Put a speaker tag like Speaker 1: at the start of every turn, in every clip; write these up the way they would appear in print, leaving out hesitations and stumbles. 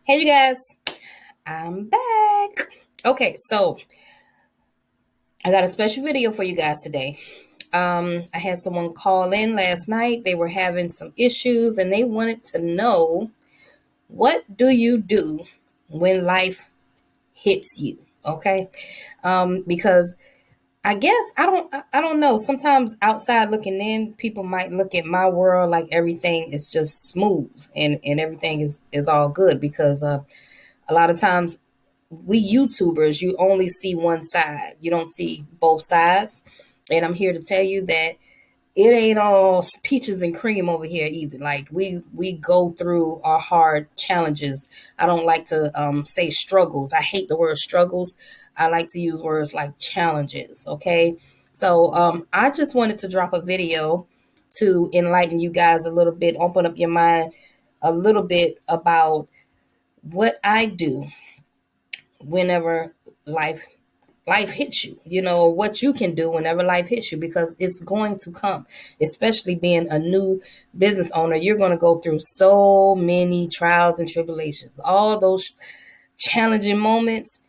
Speaker 1: Hey, you guys, I'm back. Okay, so I got a special video for you guys today. I had someone call in last night. They were having some issues and they wanted to know, what do you do when life hits you? Okay, because I guess I don't know. Sometimes outside looking in, people might look at my world like everything is just smooth and everything is all good because a lot of times we YouTubers, you only see one side. You don't see both sides. And I'm here to tell you that it ain't all peaches and cream over here either. Like we go through our hard challenges. I don't like to say struggles. I hate the word struggles. I like to use words like challenges. Okay, so I just wanted to drop a video to enlighten you guys a little bit, open up your mind a little bit about what I do whenever life hits you, what you can do whenever life hits you, because it's going to come. Especially being a new business owner, you're going to go through so many trials and tribulations, all those challenging moments.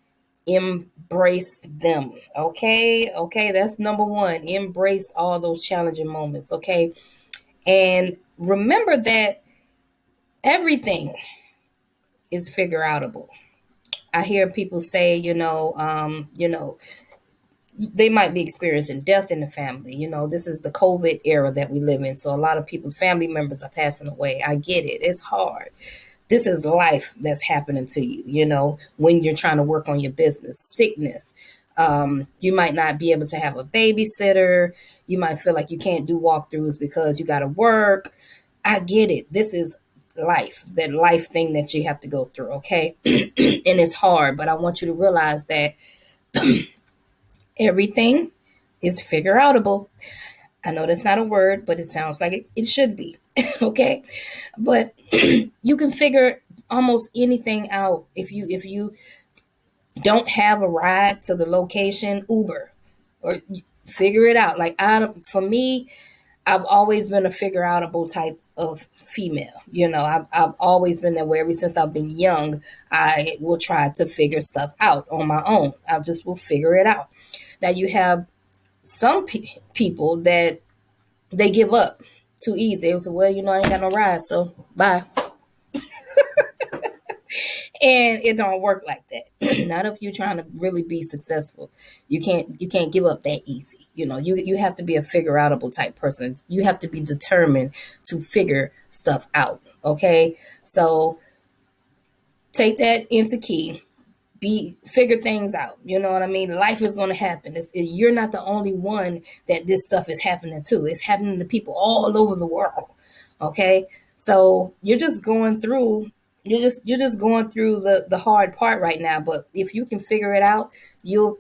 Speaker 1: Embrace them. Okay, that's number one. Embrace all those challenging moments. Okay, and remember that everything is figure outable. I hear people say, they might be experiencing death in the family. This is the COVID era that we live in. So a lot of people's family members are passing away. I get it. It's hard. This is life that's happening to you, when you're trying to work on your business. Sickness. You might not be able to have a babysitter. You might feel like you can't do walkthroughs because you got to work. I get it. This is life, that life thing that you have to go through. Okay. And it's hard, but I want you to realize that everything is figure outable. I know that's not a word, but it sounds like it should be. Okay. But you can figure almost anything out. If you don't have a ride to the location, Uber, or figure it out. Like for me, I've always been a figure outable type of female. I've always been that way. Ever since I've been young, I will try to figure stuff out on my own. I just will figure it out. Now you have some people that they give up too easy. It was, well, I ain't got no ride, so bye. And it don't work like that. Not if you're trying to really be successful. You can't give up that easy. You have to be a figure outable type person. You have to be determined to figure stuff out. Okay, so take that into key. Figure things out. You know what I mean? Life is going to happen. You're not the only one that this stuff is happening to. It's happening to people all over the world. Okay, so you're just going through the hard part right now. But if you can figure it out, you'll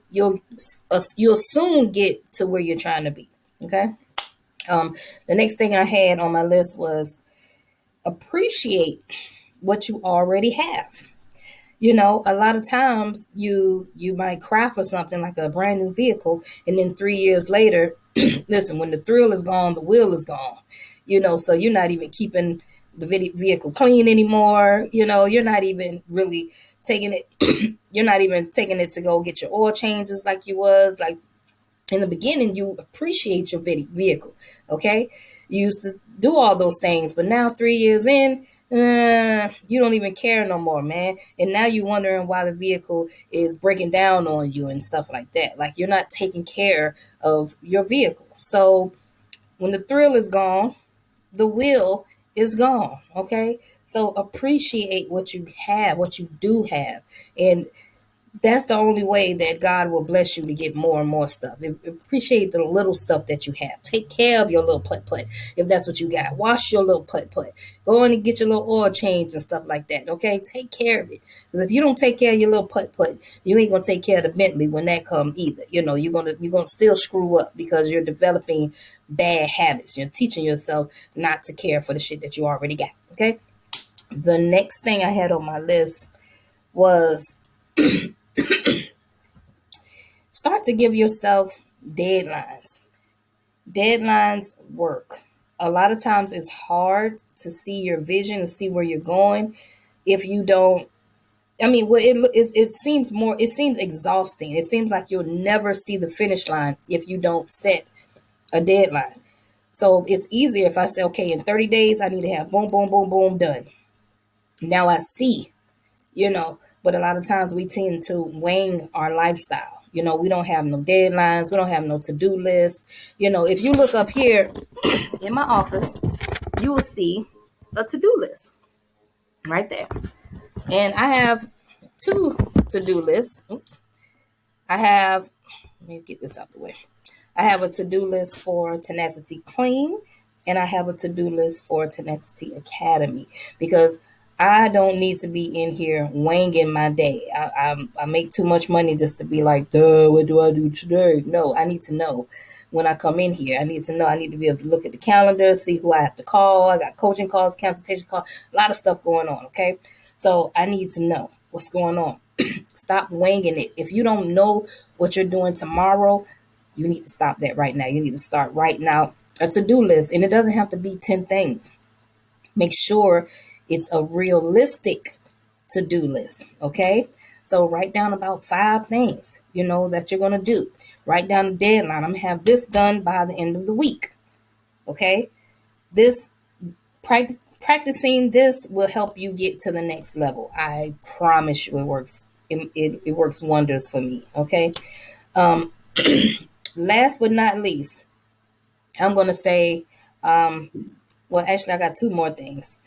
Speaker 1: soon get to where you're trying to be. Okay. The next thing I had on my list was appreciate what you already have. A lot of times you might cry for something like a brand new vehicle, and then 3 years later, listen, when the thrill is gone, the will is gone. So you're not even keeping the vehicle clean anymore. You're not even really taking it. You're not even taking it to go get your oil changes like you was. Like in the beginning, you appreciate your vehicle. Okay, you used to do all those things, but now 3 years in, you don't even care no more, man. And now you're wondering why the vehicle is breaking down on you and stuff like that. Like you're not taking care of your vehicle. So when the thrill is gone, the will is gone. Okay, so appreciate what you have, what you do have, and that's the only way that God will bless you to get more and more stuff. Appreciate the little stuff that you have. Take care of your little putt-putt if that's what you got. Wash your little putt-putt. Go in and get your little oil change and stuff like that. Okay, take care of it. Because if you don't take care of your little putt-putt, you ain't gonna take care of the Bentley when that comes either. You're gonna still screw up because you're developing bad habits. You're teaching yourself not to care for the shit that you already got. Okay. The next thing I had on my list was start to give yourself deadlines. Deadlines work. A lot of times it's hard to see your vision and see where you're going if you don't I mean, well, it seems more. It seems exhausting. It seems like you'll never see the finish line if you don't set a deadline. So it's easier if I say, okay, in 30 days, I need to have boom, boom, boom, boom done. Now I see, but a lot of times we tend to wing our lifestyle. We don't have no deadlines. We don't have no to-do list. If you look up here in my office, you will see a to-do list right there. And I have two to-do lists. Oops. I have, let me get this out the way. I have a to-do list for Tenacity Clean, and I have a to-do list for Tenacity Academy, because I don't need to be in here winging my day. I make too much money just to be like, duh, what do I do today? No, I need to know when I come in here. I need to know. I need to be able to look at the calendar, see who I have to call. I got coaching calls, consultation calls, a lot of stuff going on, okay? So I need to know what's going on. Stop winging it. If you don't know what you're doing tomorrow, you need to stop that right now. You need to start writing out a to-do list, and it doesn't have to be 10 things. Make sure it's a realistic to-do list, okay? So write down about 5 things, that you're going to do. Write down a deadline. I'm going to have this done by the end of the week, okay? This practicing this will help you get to the next level. I promise you it works. It works wonders for me, okay? Um, Last but not least, I'm going to say, well, actually, I got 2 more things.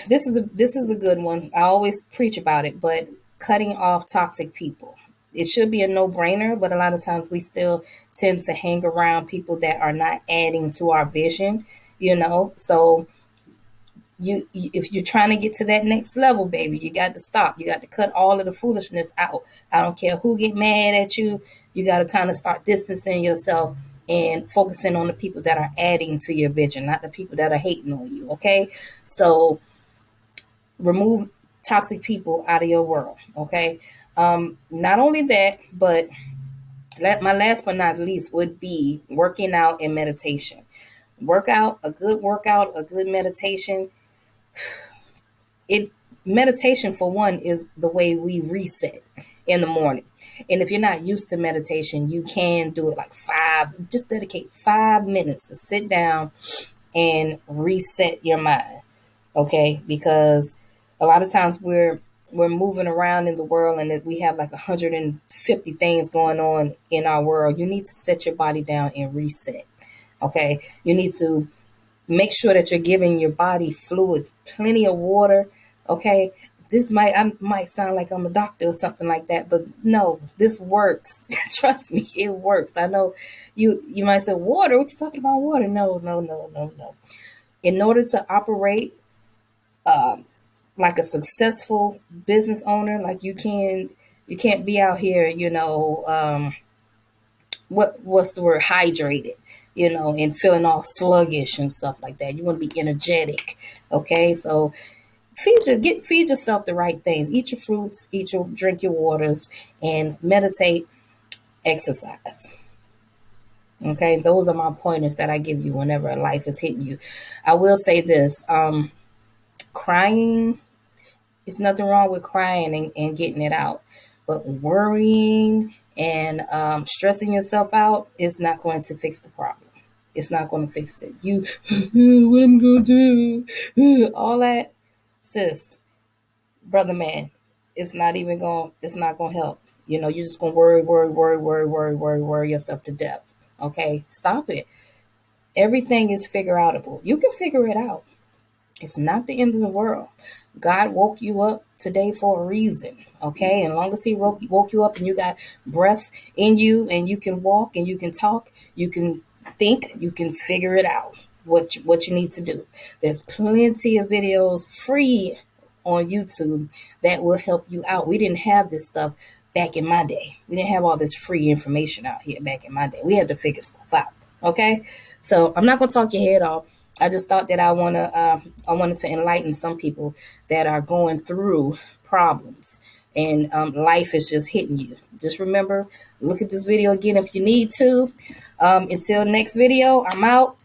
Speaker 1: This is a good one. I always preach about it, but cutting off toxic people. It should be a no-brainer, but a lot of times we still tend to hang around people that are not adding to our vision, So if you're trying to get to that next level, baby, you got to stop. You got to cut all of the foolishness out. I don't care who get mad at you. You got to kind of start distancing yourself and focusing on the people that are adding to your vision, not the people that are hating on you. Okay. So remove toxic people out of your world. Okay. Not only that, but my last but not least would be working out and meditation. A good meditation. It Meditation, for one, is the way we reset in the morning. And if you're not used to meditation, you can do it like just dedicate 5 minutes to sit down and reset your mind. Okay, because a lot of times we're moving around in the world, and we have like 150 things going on in our world. You need to set your body down and reset. Okay, you need to make sure that you're giving your body fluids, plenty of water. Okay, I might sound like I'm a doctor or something like that, but no, this works. Trust me, it works. I know you might say, water, what you talking about, water? No, no, no, no, no. In order to operate like a successful business owner, like you can't be out here, what's the word, hydrated, and feeling all sluggish and stuff like that. You want to be energetic. Okay, so feed yourself the right things. Eat your fruits, drink your waters, and meditate, exercise. Okay, those are my pointers that I give you whenever life is hitting you. I will say this: crying, there's nothing wrong with crying and getting it out, but worrying and stressing yourself out is not going to fix the problem. It's not going to fix it. What am I going to do? All that, sis, brother, man, it's not going to help. You're just going to worry yourself to death. Okay, stop it. Everything is figure outable. You can figure it out. It's not the end of the world. God woke you up today for a reason, okay? And long as He woke you up and you got breath in you and you can walk and you can talk, you can think, you can figure it out, what you need to do. There's plenty of videos free on YouTube that will help you out. We didn't have this stuff back in my day. We didn't have all this free information out here back in my day. We had to figure stuff out, okay? So I'm not going to talk your head off. I just thought that I wanted to enlighten some people that are going through problems and life is just hitting you. Just remember, look at this video again if you need to. Until next video, I'm out.